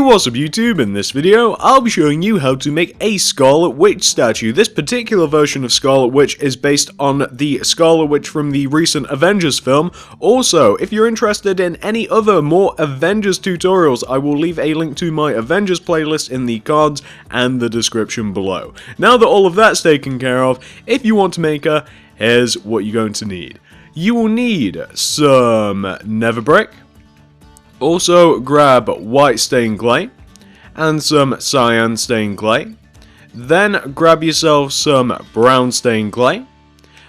What's up YouTube? In this video, I'll be showing you how to make a Scarlet Witch statue. This particular version of Scarlet Witch is based on the Scarlet Witch from the recent Avengers film. Also, if you're interested in any other more Avengers tutorials, I will leave a link to my Avengers playlist in the cards and the description below. Now that all of that's taken care of, if you want to make her, here's what you're going to need. You will need some nether brick. Also, grab white stained clay and some cyan stained clay. Then grab yourself some brown stained clay.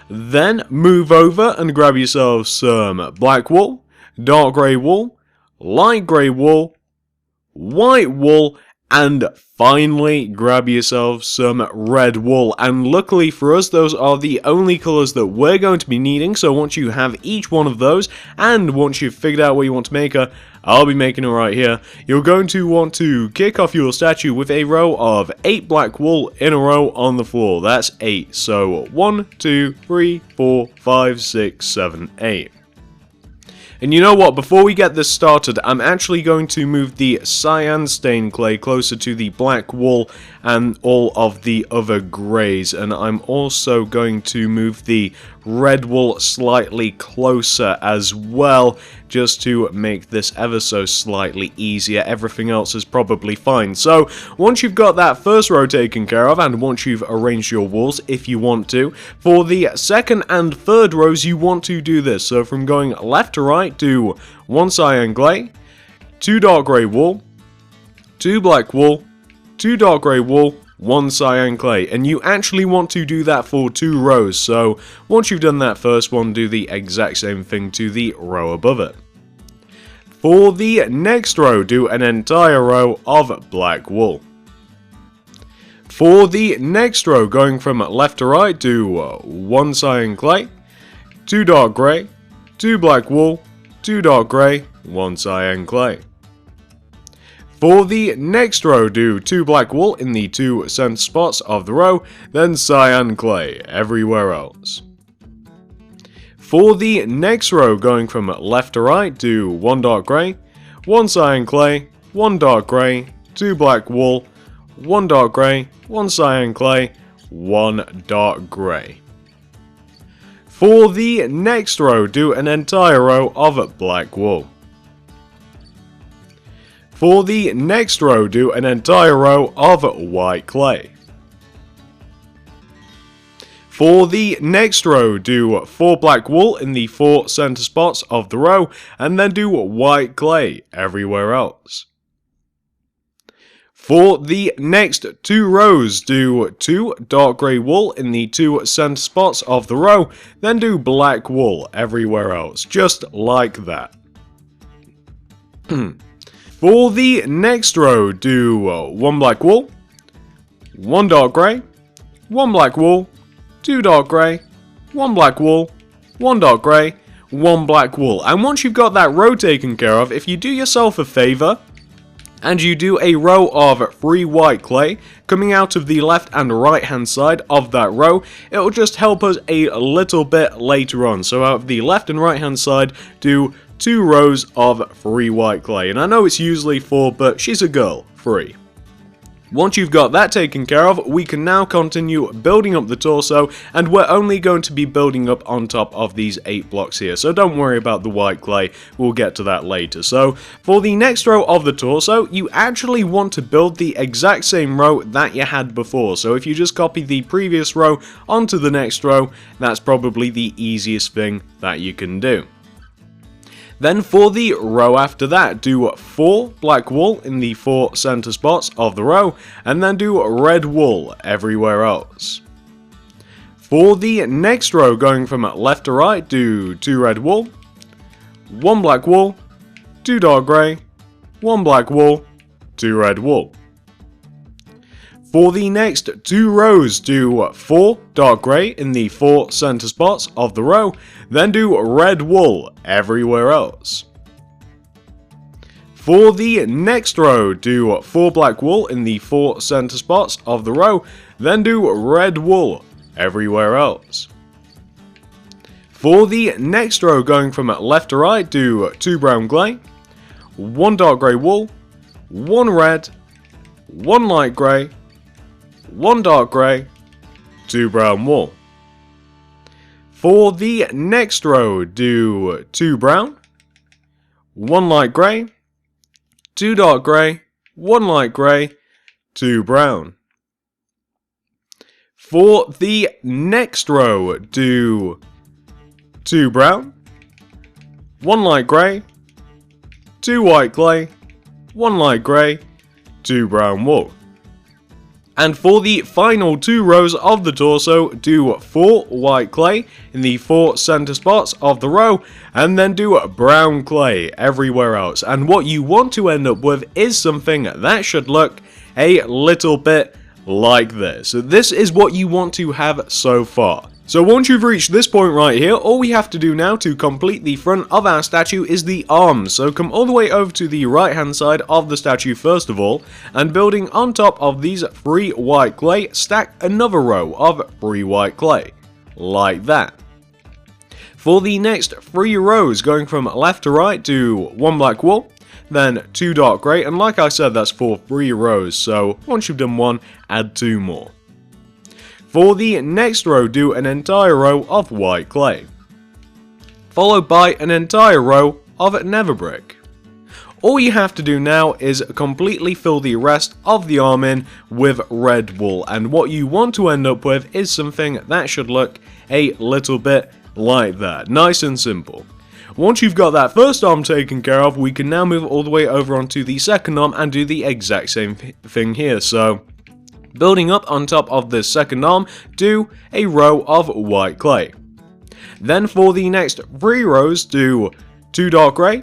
Then move over and grab yourself some black wool, dark grey wool, light grey wool, white wool, and finally grab yourself some red wool. And luckily for us, those are the only colours that we're going to be needing. So once you have each one of those, and once you've figured out what you want to make her, I'll be making her right here. You're going to want to kick off your statue with a row of 8 black wool in a row on the floor. That's 8. So 1, 2, 3, 4, 5, 6, 7, 8. And you know what, before we get this started, I'm actually going to move the cyan stained clay closer to the black wool and all of the other greys. And I'm also going to move the red wool slightly closer as well, just to make this ever so slightly easier. Everything else is probably fine. So once you've got that first row taken care of, and once you've arranged your walls if you want to, for the second and third rows you want to do this. So from going left to right, do 1 cyan clay, 2 dark grey wool, 2 black wool, 2 dark grey wool, 1 cyan clay. And you actually want to do that for 2 rows. So once you've done that first one, do the exact same thing to the row above it. For the next row, do an entire row of black wool. For the next row, going from left to right, do 1 cyan clay, 2 dark grey, 2 black wool, 2 dark grey, 1 cyan clay. For the next row, do 2 black wool in the 2 center spots of the row, then cyan clay everywhere else. For the next row, going from left to right, do 1 dark grey, 1 cyan clay, 1 dark grey, 2 black wool, 1 dark grey, 1 cyan clay, 1 dark grey. For the next row, do an entire row of black wool. For the next row, do an entire row of white clay. For the next row, do 4 black wool in the 4 center spots of the row, and then do white clay everywhere else. For the next 2 rows, do 2 dark grey wool in the 2 center spots of the row, then do black wool everywhere else, just like that. For the next row, do 1 black wool, 1 dark grey, 1 black wool, 2 dark grey, 1 black wool, 1 dark grey, 1 black wool. And once you've got that row taken care of, if you do yourself a favour, and you do a row of 3 white clay coming out of the left and right hand side of that row, it will just help us a little bit later on. So out of the left and right hand side, do 2 rows of 3 white clay. And I know it's usually 4, but she's a girl, 3. Once you've got that taken care of, we can now continue building up the torso, and we're only going to be building up on top of these 8 blocks here, so don't worry about the white clay, we'll get to that later. So for the next row of the torso, you actually want to build the exact same row that you had before. So if you just copy the previous row onto the next row, that's probably the easiest thing that you can do. Then for the row after that, do 4 black wool in the 4 center spots of the row, and then do red wool everywhere else. For the next row, going from left to right, do 2 red wool, 1 black wool, 2 dark grey, 1 black wool, 2 red wool. For the next 2 rows, do 4 dark grey in the 4 center spots of the row, then do red wool everywhere else. For the next row, do 4 black wool in the 4 center spots of the row, then do red wool everywhere else. For the next row, going from left to right, do 2 brown clay, 1 dark grey wool, 1 red, 1 light grey, 1 dark grey, 2 brown wool. For the next row, do 2 brown, 1 light grey, 2 dark grey, 1 light grey, 2 brown. For the next row, do 2 brown, 1 light grey, 2 white clay, 1 light grey, 2 brown wool. And for the final 2 rows of the torso, do 4 white clay in the 4 center spots of the row, and then do brown clay everywhere else. And what you want to end up with is something that should look a little bit like this. So this is what you want to have so far. So once you've reached this point right here, all we have to do now to complete the front of our statue is the arms. So come all the way over to the right hand side of the statue first of all, and building on top of these 3 white clay, stack another row of 3 white clay, like that. For the next 3 rows, going from left to right, do 1 black wool, then 2 dark grey, and like I said, that's for 3 rows, so once you've done 1, add 2 more. For the next row, do an entire row of white clay, followed by an entire row of nether brick. All you have to do now is completely fill the rest of the arm in with red wool, and what you want to end up with is something that should look a little bit like that, nice and simple. Once you've got that first arm taken care of, we can now move all the way over onto the second arm and do the exact same thing here. So building up on top of this second arm, do a row of white clay. Then for the next 3 rows, do 2 dark grey,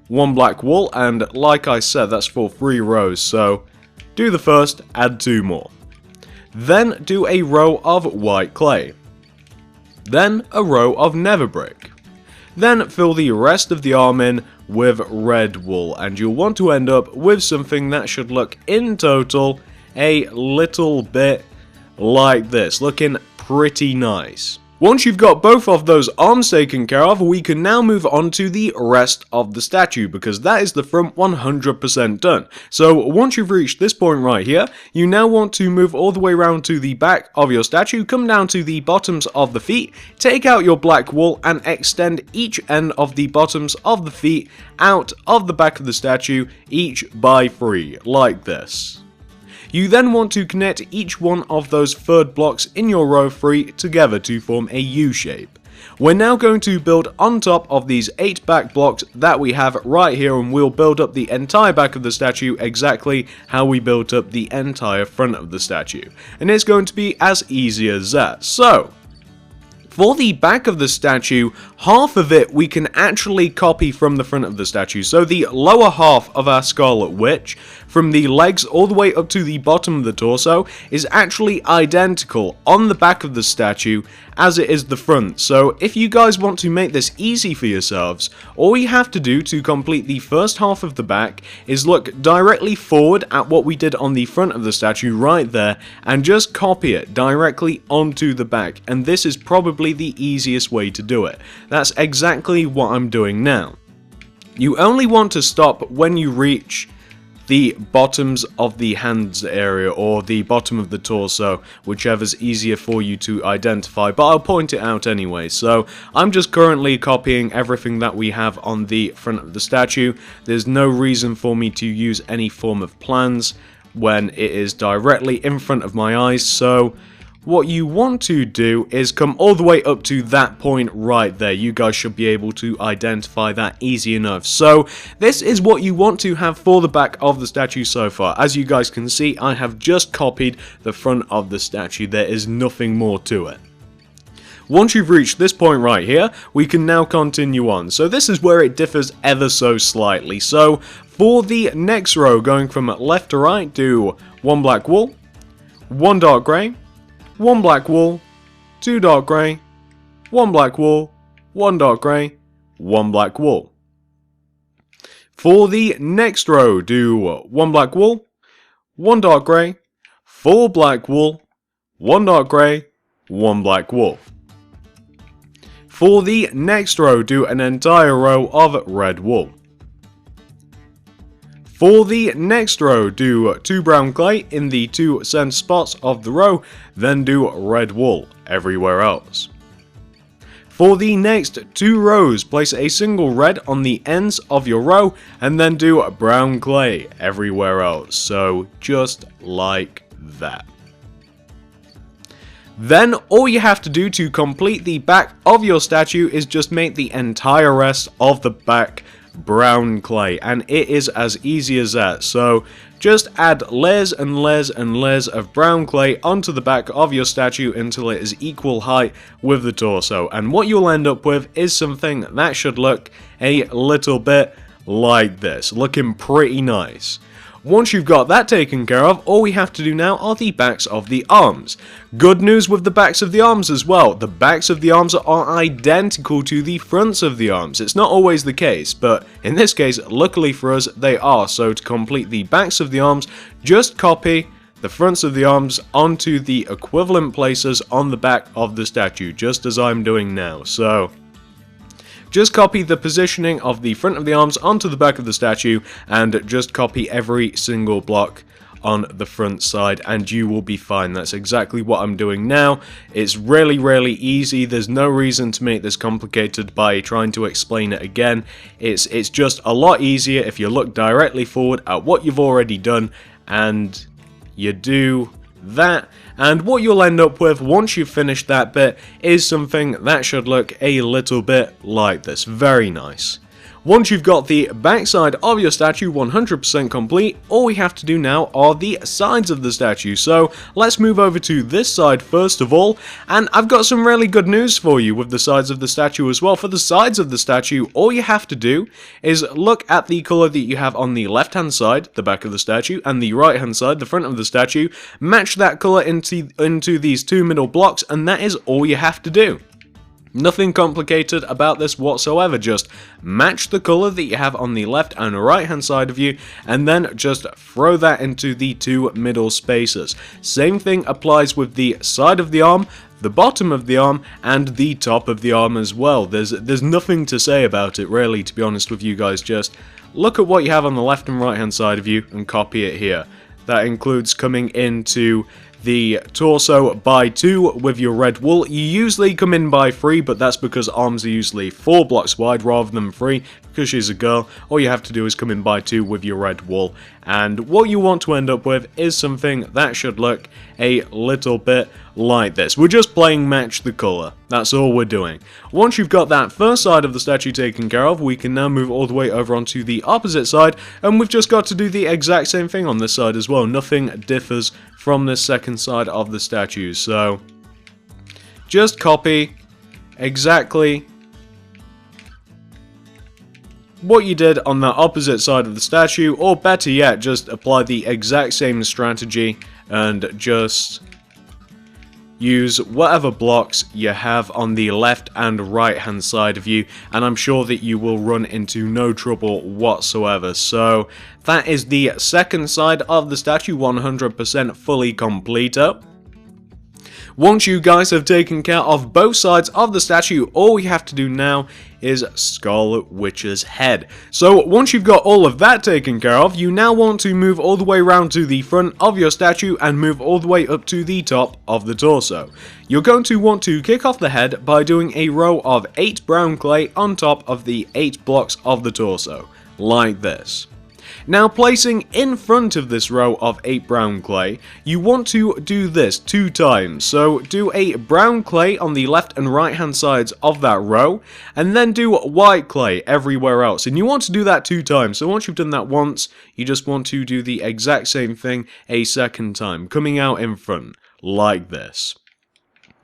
1 black wool, and like I said, that's for 3 rows, so do the first, add 2 more. Then do a row of white clay. Then a row of nether brick. Then fill the rest of the arm in with red wool, and you'll want to end up with something that should look in total a little bit like this, looking pretty nice. Once you've got both of those arms taken care of, we can now move on to the rest of the statue, because that is the front 100% done. So once you've reached this point right here, you now want to move all the way around to the back of your statue, come down to the bottoms of the feet, take out your black wool and extend each end of the bottoms of the feet out of the back of the statue, each by 3, like this. You then want to connect each one of those third blocks in your row 3 together to form a U shape. We're now going to build on top of these 8 back blocks that we have right here, and we'll build up the entire back of the statue exactly how we built up the entire front of the statue. And it's going to be as easy as that. So for the back of the statue, half of it we can actually copy from the front of the statue. So the lower half of our Scarlet Witch, from the legs all the way up to the bottom of the torso, is actually identical on the back of the statue as it is the front. So if you guys want to make this easy for yourselves, all you have to do to complete the first half of the back is look directly forward at what we did on the front of the statue right there, and just copy it directly onto the back, and this is probably the easiest way to do it. That's exactly what I'm doing now. You only want to stop when you reach the bottoms of the hands area or the bottom of the torso, whichever's easier for you to identify, but I'll point it out anyway. So I'm just currently copying everything that we have on the front of the statue. There's no reason for me to use any form of plans when it is directly in front of my eyes, so what you want to do is come all the way up to that point right there. You guys should be able to identify that easy enough. So this is what you want to have for the back of the statue so far. As you guys can see, I have just copied the front of the statue. There is nothing more to it. Once you've reached this point right here, we can now continue on. So this is where it differs ever so slightly. So for the next row, going from left to right, do 1 black wool, 1 dark grey, 1 black wool, 2 dark grey, 1 black wool, 1 dark grey, 1 black wool. For the next row, do 1 black wool, 1 dark grey, 4 black wool, 1 dark grey, 1 black wool. For the next row, do an entire row of red wool, For the next row, do 2 brown clay in the 2 center spots of the row, then do red wool everywhere else. For the next 2 rows, place a single red on the ends of your row, and then do brown clay everywhere else, so just like that. Then all you have to do to complete the back of your statue is just make the entire rest of the back brown clay, and it is as easy as that. So just add layers and layers and layers of brown clay onto the back of your statue until it is equal height with the torso, and what you'll end up with is something that should look a little bit like this, looking pretty nice. Once you've got that taken care of, all we have to do now are the backs of the arms. Good news with the backs of the arms as well. The backs of the arms are identical to the fronts of the arms. It's not always the case, but in this case, luckily for us, they are. So to complete the backs of the arms, just copy the fronts of the arms onto the equivalent places on the back of the statue, just as I'm doing now. So just copy the positioning of the front of the arms onto the back of the statue, and just copy every single block on the front side, and you will be fine. That's exactly what I'm doing now. It's really easy. There's no reason to make this complicated by trying to explain it again. It's just a lot easier if you look directly forward at what you've already done, and you do that. And what you'll end up with once you've finished that bit is something that should look a little bit like this. Very nice. Once you've got the backside of your statue 100% complete, all we have to do now are the sides of the statue. So let's move over to this side first of all, and I've got some really good news for you with the sides of the statue as well. For the sides of the statue, all you have to do is look at the colour that you have on the left hand side, the back of the statue, and the right hand side, the front of the statue. Match that colour into these 2 middle blocks, and that is all you have to do. Nothing complicated about this whatsoever, just match the colour that you have on the left and right hand side of you, and then just throw that into the 2 middle spaces. Same thing applies with the side of the arm, the bottom of the arm, and the top of the arm as well. There's nothing to say about it really, to be honest with you guys. Just look at what you have on the left and right hand side of you and copy it here. That includes coming into the torso by 2 with your red wool. You usually come in by 3, but that's because arms are usually 4 blocks wide rather than 3. Because she's a girl, all you have to do is come in by 2 with your red wool. And what you want to end up with is something that should look a little bit like this. We're just playing match the colour. That's all we're doing. Once you've got that first side of the statue taken care of, we can now move all the way over onto the opposite side, and we've just got to do the exact same thing on this side as well. Nothing differs from this second side of the statue. So just copy exactly what you did on the opposite side of the statue, or better yet, just apply the exact same strategy and just use whatever blocks you have on the left and right hand side of you, and I'm sure that you will run into no trouble whatsoever. So that is the second side of the statue 100% fully complete up. Once you guys have taken care of both sides of the statue, all you have to do now is Scarlet Witch's head. So once you've got all of that taken care of, you now want to move all the way around to the front of your statue and move all the way up to the top of the torso. You're going to want to kick off the head by doing a row of 8 brown clay on top of the 8 blocks of the torso, like this. Now, placing in front of this row of 8 brown clay, you want to do this 2 times. So do a brown clay on the left and right hand sides of that row, and then do white clay everywhere else. And you want to do that 2 times. So once you've done that once, you just want to do the exact same thing a second time, coming out in front, like this.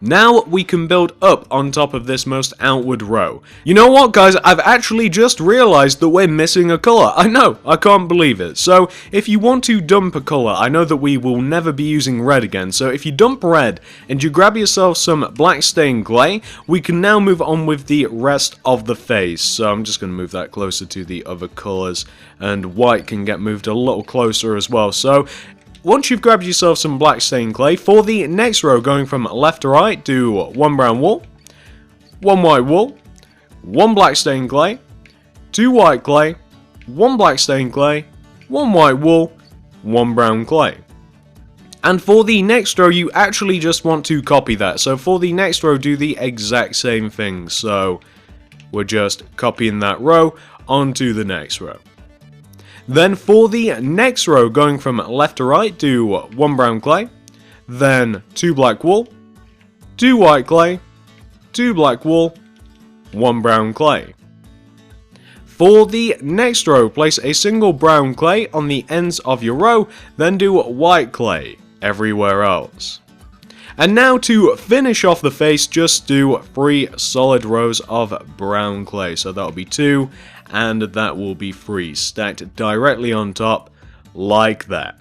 Now we can build up on top of this most outward row. You know what, guys? I've actually just realized that we're missing a color. I know, I can't believe it. So if you want to dump a color, I know that we will never be using red again. So if you dump red and you grab yourself some black stained clay, we can now move on with the rest of the face. So I'm just going to move that closer to the other colors, and white can get moved a little closer as well. So once you've grabbed yourself some black stained clay, for the next row, going from left to right, do 1 brown wool, 1 white wool, 1 black stained clay, 2 white clay, 1 black stained clay, 1 white wool, 1 brown clay. And for the next row, you actually just want to copy that. So for the next row, do the exact same thing. So we're just copying that row onto the next row. Then for the next row, going from left to right, do 1 brown clay, then 2 black wool, 2 white clay, 2 black wool, 1 brown clay. For the next row, place a single brown clay on the ends of your row, then do white clay everywhere else. And now to finish off the face, just do 3 solid rows of brown clay. So that'll be 2, and that will be 3 stacked directly on top like that.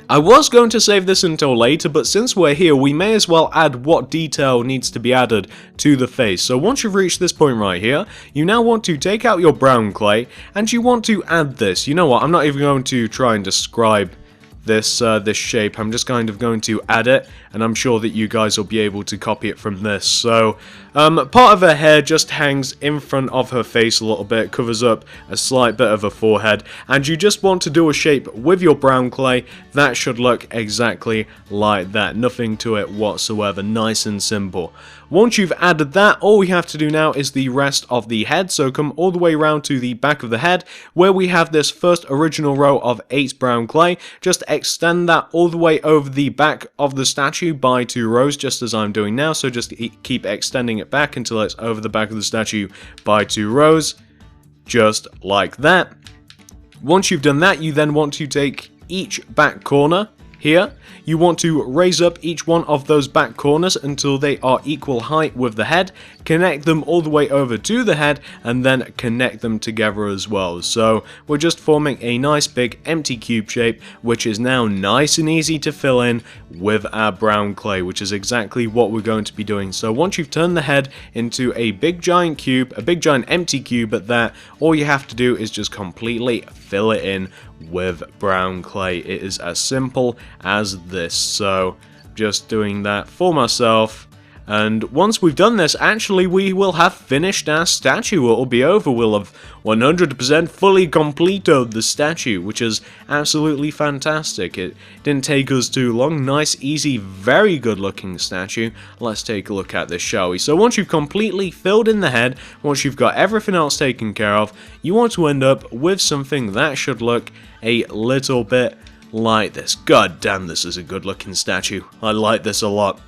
I was going to save this until later, but since we're here, we may as well add what detail needs to be added to the face. So once you've reached this point right here, you now want to take out your brown clay, and you want to add this. You know what, I'm not even going to try and describe this shape. I'm just kind of going to add it, and I'm sure that you guys will be able to copy it from this. So part of her hair just hangs in front of her face a little bit, covers up a slight bit of her forehead, and you just want to do a shape with your brown clay that should look exactly like that. Nothing to it whatsoever, nice and simple. Once you've added that, all we have to do now is the rest of the head. So come all the way around to the back of the head, where we have this first original row of 8 brown clay. Just extend that all the way over the back of the statue by 2 rows, just as I'm doing now. So just keep extending it back until it's over the back of the statue by 2 rows, just like that. Once you've done that, you then want to take each back corner here. You want to raise up each one of those back corners until they are equal height with the head, connect them all the way over to the head, and then connect them together as well. So we're just forming a nice big empty cube shape, which is now nice and easy to fill in with our brown clay, which is exactly what we're going to be doing. So once you've turned the head into a big giant cube, a big giant empty cube at that, all you have to do is just completely fill it in with brown clay. It is as simple as this. So just doing that for myself, and once we've done this, actually we will have finished our statue. It'll be over. We'll have 100% fully completed the statue, which is absolutely fantastic. It didn't take us too long. Nice, easy, very good looking statue. Let's take a look at this, shall we? So once you've completely filled in the head, once you've got everything else taken care of, you want to end up with something that should look a little bit like this. God damn, this is a good looking statue. I like this a lot.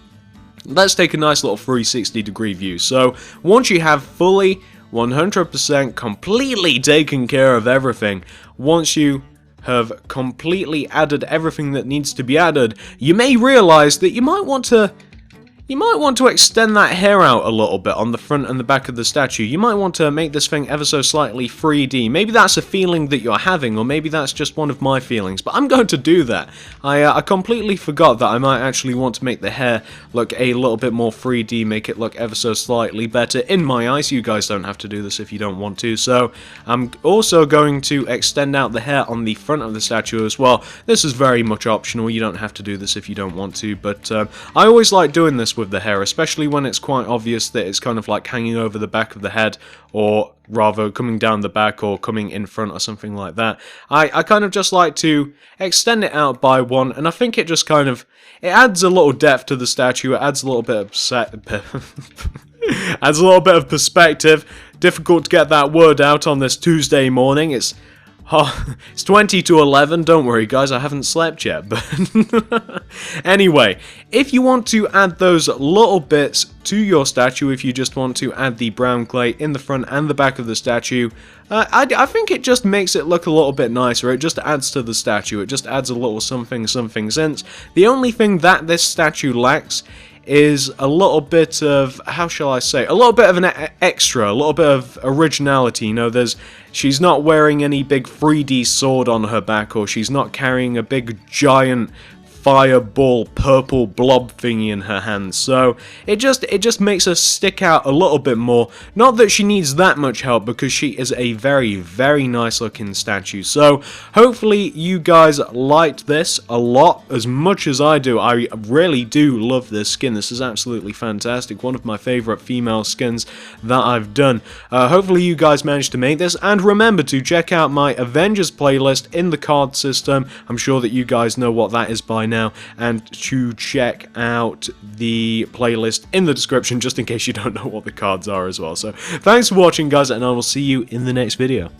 Let's take a nice little 360-degree view. So once you have fully 100% completely taken care of everything, once you have completely added everything that needs to be added, you may realize that you might want to extend that hair out a little bit on the front and the back of the statue. You might want to make this thing ever so slightly 3D. Maybe that's a feeling that you're having, or maybe that's just one of my feelings, but I'm going to do that. I completely forgot that I might actually want to make the hair look a little bit more 3D, make it look ever so slightly better in my eyes. You guys don't have to do this if you don't want to. So I'm also going to extend out the hair on the front of the statue as well. This is very much optional. You don't have to do this if you don't want to, but I always like doing this with the hair, especially when it's quite obvious that it's kind of like hanging over the back of the head, or rather coming down the back or coming in front or something like that. I kind of just like to extend it out by 1, and I think it just kind of, it adds a little depth to the statue. It adds a little bit of adds a little bit of perspective. Difficult to get that word out on this Tuesday morning. It's 20 to 11, don't worry guys, I haven't slept yet, but anyway, if you want to add those little bits to your statue, if you just want to add the brown clay in the front and the back of the statue, I think it just makes it look a little bit nicer. It just adds to the statue, it just adds a little something since. The only thing that this statue lacks is a little bit of, how shall I say, a little bit of an extra, a little bit of originality. You know, she's not wearing any big 3D sword on her back, or she's not carrying a big giant fireball purple blob thingy in her hands. So it just makes her stick out a little bit more. Not that she needs that much help, because she is a very nice looking statue. So hopefully you guys liked this a lot, as much as I do. I really do love this skin. This is absolutely fantastic. One of my favorite female skins that I've done. Hopefully you guys managed to make this, and remember to check out my Avengers playlist in the card system. I'm sure that you guys know what that is by now, and to check out the playlist in the description just in case you don't know what the cards are as well. So thanks for watching, guys, and I will see you in the next video.